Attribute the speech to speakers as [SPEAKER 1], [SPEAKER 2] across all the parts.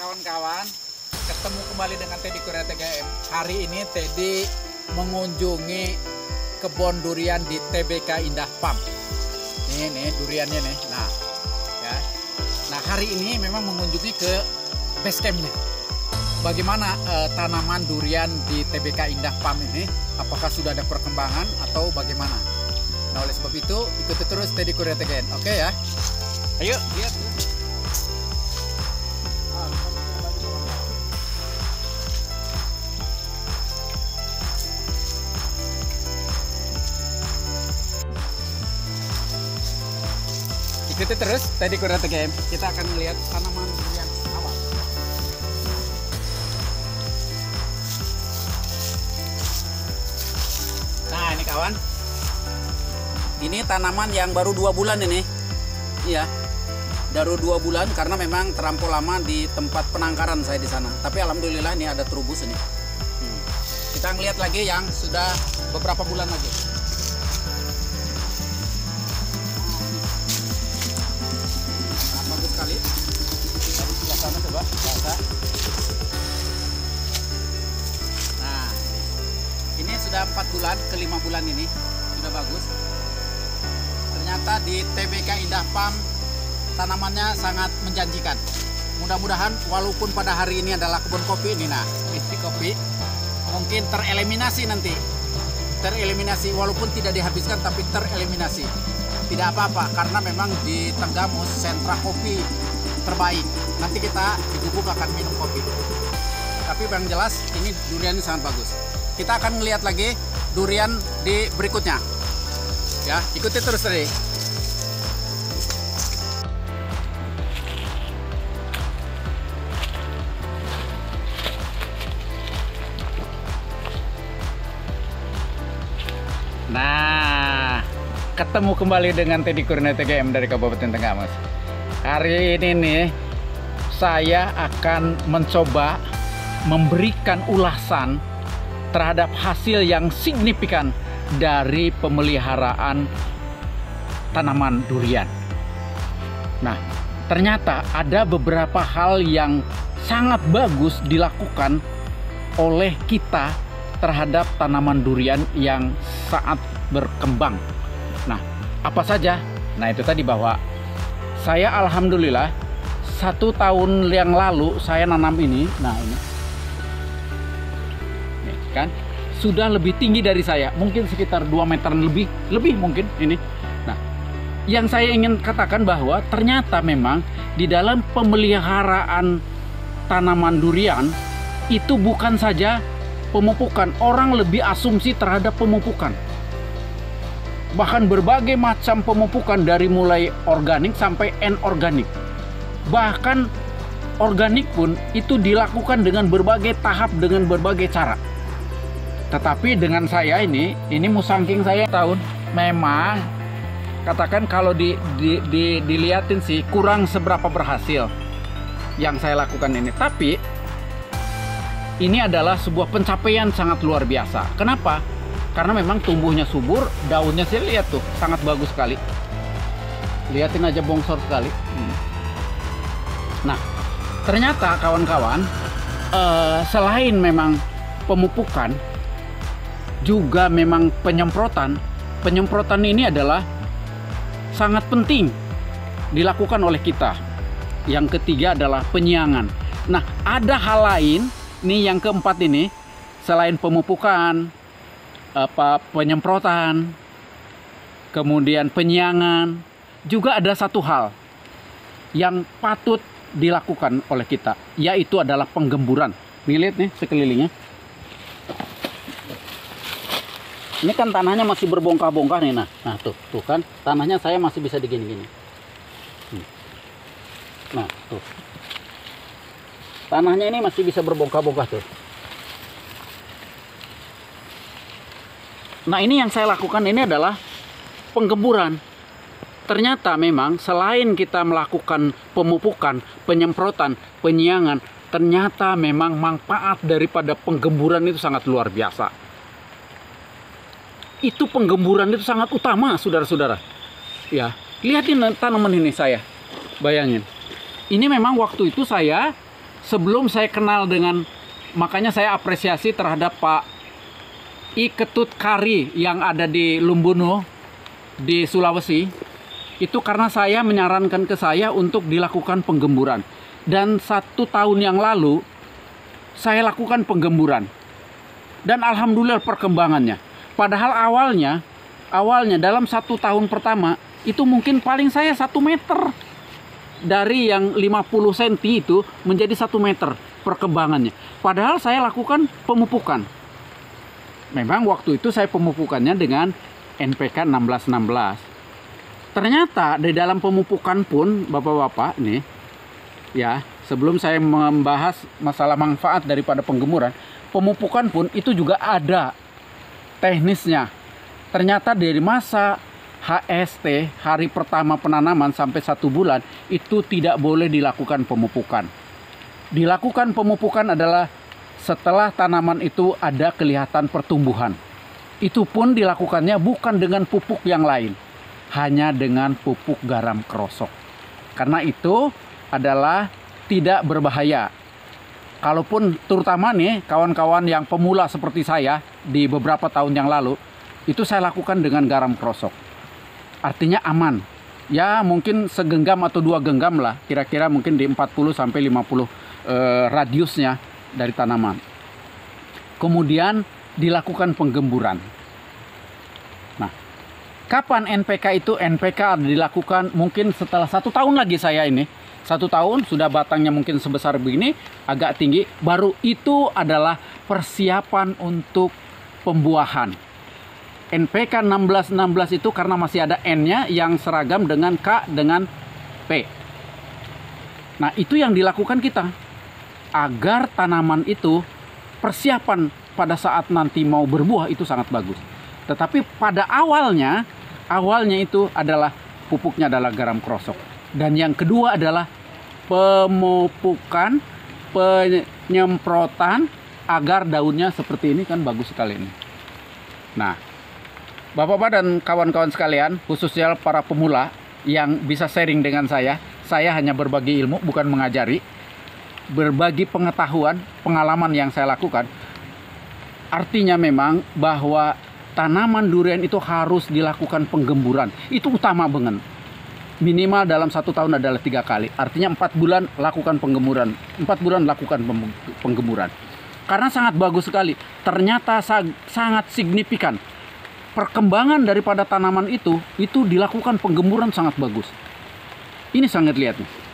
[SPEAKER 1] kawan-kawan, ketemu kembali dengan Teddy Korea TGM. Hari ini Teddy mengunjungi kebun durian di TBK Indah Farm. Nih duriannya nih. Nah, ya. Nah, hari ini memang mengunjungi ke base campnya. Bagaimana tanaman durian di TBK Indah Farm ini? Apakah sudah ada perkembangan atau bagaimana? Nah, oleh sebab itu ikuti terus Teddy Korea TGM. Oke ya. Ayo lihat. Ikuti terus Teddy Korea TGM. Kita akan melihat tanaman durian awal. Nah, ini kawan. Ini tanaman yang baru 2 bulan ini. Iya. Baru 2 bulan karena memang terlampau lama di tempat penangkaran saya di sana. Tapi alhamdulillah ini ada terubus ini. Kita ngelihat lagi yang sudah beberapa bulan lagi. Bagus sekali. Dari sebelah sana coba baca. Nah, ini sudah 4 bulan ke 5 bulan ini sudah bagus. Ternyata di TBK Indah Farm tanamannya sangat menjanjikan. Mudah-mudahan walaupun pada hari ini adalah kebun kopi ini, nah ini kopi mungkin tereliminasi nanti. Tereliminasi walaupun tidak dihabiskan tapi tereliminasi. Tidak apa-apa karena memang di Tenggamus sentra kopi terbaik. Nanti kita di Gubuk akan minum kopi. Tapi yang jelas ini durian ini sangat bagus. Kita akan melihat lagi durian di berikutnya. Ya, ikuti terus tadi. Nah, ketemu kembali dengan Teddy Korea TGM dari Kabupaten Tenggamus. Hari ini nih, saya akan mencoba memberikan ulasan terhadap hasil yang signifikan dari pemeliharaan tanaman durian. Nah, ternyata ada beberapa hal yang sangat bagus dilakukan oleh kita terhadap tanaman durian yang saat berkembang. Nah, apa saja? Nah, itu tadi bahwa saya alhamdulillah 1 tahun yang lalu saya nanam ini. Nah, ini kan sudah lebih tinggi dari saya, mungkin sekitar 2 meter lebih mungkin ini. Nah, yang saya ingin katakan bahwa ternyata memang di dalam pemeliharaan tanaman durian itu bukan saja pemupukan. Orang lebih asumsi terhadap pemupukan. Bahkan berbagai macam pemupukan dari mulai organik sampai anorganik. Bahkan organik pun itu dilakukan dengan berbagai tahap, dengan berbagai cara. Tetapi dengan saya ini musangking saya tahun, memang katakan kalau dilihatin sih kurang seberapa berhasil yang saya lakukan ini. Tapi ini adalah sebuah pencapaian sangat luar biasa. Kenapa? Karena memang tumbuhnya subur, daunnya saya lihat tuh sangat bagus sekali. Lihatin aja bongsor sekali. Nah, ternyata kawan-kawan, selain memang pemupukan, juga memang penyemprotan. Penyemprotan ini adalah sangat penting dilakukan oleh kita. Yang ketiga adalah penyiangan. Nah, ada hal lain nih yang keempat ini, selain pemupukan, penyemprotan, kemudian penyiangan, juga ada satu hal yang patut dilakukan oleh kita, yaitu adalah penggemburan. Lihat nih sekelilingnya. Ini kan tanahnya masih berbongkah-bongkah nih. Nah tuh kan tanahnya saya masih bisa digini-gini. Nah tuh, tanahnya ini masih bisa berbongkah-bongkah tuh. Nah, ini yang saya lakukan ini adalah penggemburan. Ternyata memang selain kita melakukan pemupukan, penyemprotan, penyiangan, ternyata memang manfaat daripada penggemburan itu sangat luar biasa. Itu penggemburan itu sangat utama, saudara-saudara. Ya, lihatin tanaman ini saya. Bayangin. Ini memang waktu itu saya sebelum saya kenal dengan, makanya saya apresiasi terhadap Pak I Ketut Kari yang ada di Lumbunu di Sulawesi, itu karena saya menyarankan ke saya untuk dilakukan penggemburan. Dan 1 tahun yang lalu saya lakukan penggemburan, dan alhamdulillah perkembangannya. Padahal awalnya dalam 1 tahun pertama itu mungkin paling saya 1 meter, dari yang 50 cm itu menjadi 1 meter perkembangannya. Padahal saya lakukan pemupukan. Memang waktu itu saya pemupukannya dengan NPK 1616. Ternyata di dalam pemupukan pun, bapak-bapak nih ya, sebelum saya membahas masalah manfaat daripada penggemuran, pemupukan pun itu juga ada teknisnya. Ternyata dari masa HST, hari pertama penanaman, sampai 1 bulan itu tidak boleh dilakukan pemupukan. Dilakukan pemupukan adalah setelah tanaman itu ada kelihatan pertumbuhan. Itu pun dilakukannya bukan dengan pupuk yang lain, hanya dengan pupuk garam krosok. Karena itu adalah tidak berbahaya. Kalaupun terutama nih kawan-kawan yang pemula seperti saya di beberapa tahun yang lalu, itu saya lakukan dengan garam krosok. Artinya aman. Ya mungkin segenggam atau 2 genggam lah, kira-kira mungkin di 40 sampai 50 radiusnya dari tanaman. Kemudian dilakukan penggemburan. Nah, kapan NPK itu? NPK dilakukan mungkin setelah 1 tahun lagi saya ini. 1 tahun sudah batangnya mungkin sebesar begini, agak tinggi, baru itu adalah persiapan untuk pembuahan. NPK 1616 itu karena masih ada N-nya yang seragam dengan K dengan P. Nah, itu yang dilakukan kita agar tanaman itu persiapan pada saat nanti mau berbuah itu sangat bagus. Tetapi pada awalnya itu adalah pupuknya adalah garam krosok. Dan yang kedua adalah pemupukan, penyemprotan agar daunnya seperti ini kan bagus sekali ini. Nah, Bapak-bapak dan kawan-kawan sekalian, khususnya para pemula yang bisa sharing dengan saya hanya berbagi ilmu, bukan mengajari. Berbagi pengetahuan, pengalaman yang saya lakukan. Artinya memang bahwa tanaman durian itu harus dilakukan penggemburan. Itu utama banget. Minimal dalam 1 tahun adalah 3 kali. Artinya 4 bulan lakukan penggemburan. 4 bulan lakukan penggemburan. Karena sangat bagus sekali. Ternyata sangat signifikan. Perkembangan daripada tanaman itu dilakukan penggemburan sangat bagus. Ini sangat lihat nih.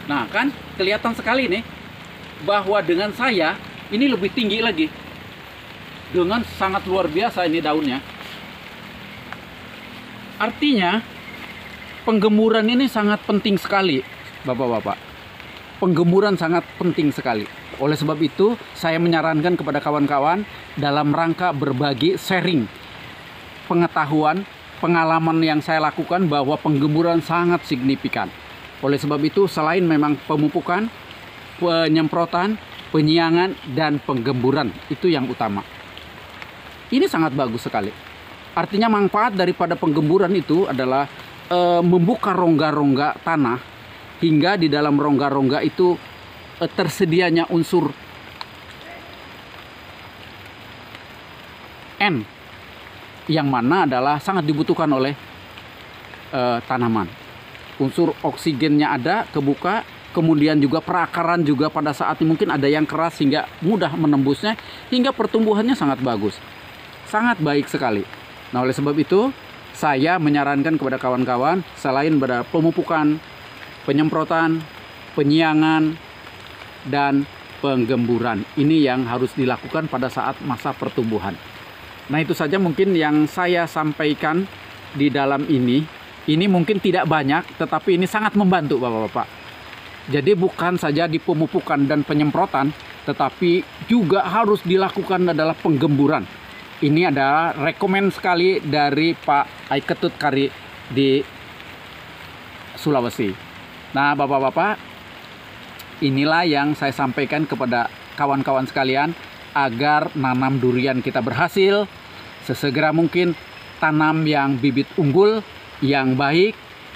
[SPEAKER 1] Nah kan kelihatan sekali nih bahwa dengan saya ini lebih tinggi lagi, dengan sangat luar biasa ini daunnya. Artinya penggemburan ini sangat penting sekali, bapak-bapak. Penggemburan sangat penting sekali. Oleh sebab itu saya menyarankan kepada kawan-kawan dalam rangka berbagi sharing pengetahuan, pengalaman yang saya lakukan bahwa penggemburan sangat signifikan. Oleh sebab itu selain memang pemupukan, penyemprotan, penyiangan, dan penggemburan itu yang utama. Ini sangat bagus sekali. Artinya manfaat daripada penggemburan itu adalah membuka rongga-rongga tanah, hingga di dalam rongga-rongga itu tersedianya unsur N, yang mana adalah sangat dibutuhkan oleh tanaman. Unsur oksigennya ada, kebuka, kemudian juga perakaran juga pada saat ini mungkin ada yang keras sehingga mudah menembusnya, hingga pertumbuhannya sangat bagus. Sangat baik sekali. Nah, oleh sebab itu saya menyarankan kepada kawan-kawan selain pada pemupukan, penyemprotan, penyiangan, dan penggemburan, ini yang harus dilakukan pada saat masa pertumbuhan. Nah, itu saja mungkin yang saya sampaikan di dalam ini. Ini mungkin tidak banyak, tetapi ini sangat membantu bapak-bapak. Jadi bukan saja di pemupukan dan penyemprotan, tetapi juga harus dilakukan adalah penggemburan. Ini adalah rekomen sekali dari Pak I Ketut Kari di Sulawesi. Nah, bapak-bapak, inilah yang saya sampaikan kepada kawan-kawan sekalian agar nanam durian kita berhasil. sesegera mungkin tanam yang bibit unggul, yang baik,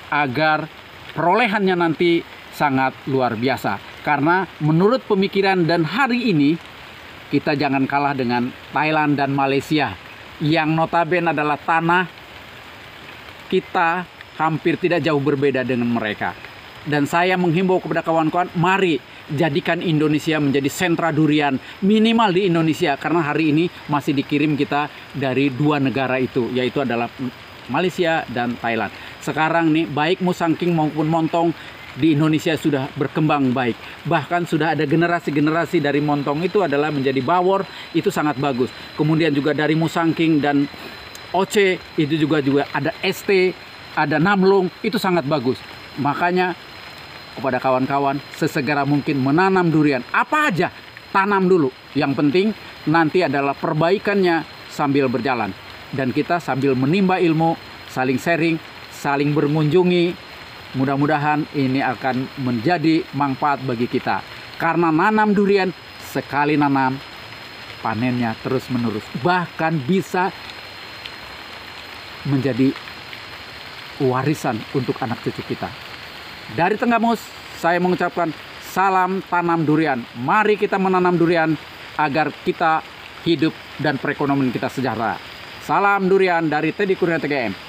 [SPEAKER 1] agar perolehannya nanti sangat luar biasa. Karena menurut pemikiran dan hari ini, kita jangan kalah dengan Thailand dan Malaysia, yang notabene adalah tanah kita hampir tidak jauh berbeda dengan mereka. Dan saya menghimbau kepada kawan-kawan, mari jadikan Indonesia menjadi sentra durian minimal di Indonesia, karena hari ini masih dikirim kita dari dua negara itu, yaitu adalah Malaysia dan Thailand. Sekarang nih baik musangking maupun montong di Indonesia sudah berkembang baik. Bahkan sudah ada generasi-generasi dari montong itu adalah menjadi bawor, itu sangat bagus. Kemudian juga dari musangking dan OC itu juga ada ST, ada Namlung, itu sangat bagus. Makanya kepada kawan-kawan, sesegera mungkin menanam durian. Apa aja, tanam dulu. Yang penting nanti adalah perbaikannya sambil berjalan. Dan kita sambil menimba ilmu, saling sharing, saling berkunjungi. Mudah-mudahan ini akan menjadi manfaat bagi kita. Karena nanam durian, sekali nanam, panennya terus-menerus. Bahkan bisa menjadi warisan untuk anak cucu kita. Dari Tenggamus, saya mengucapkan salam tanam durian. Mari kita menanam durian agar kita hidup dan perekonomian kita sejahtera. Salam durian dari Teddy Kurnia TGM.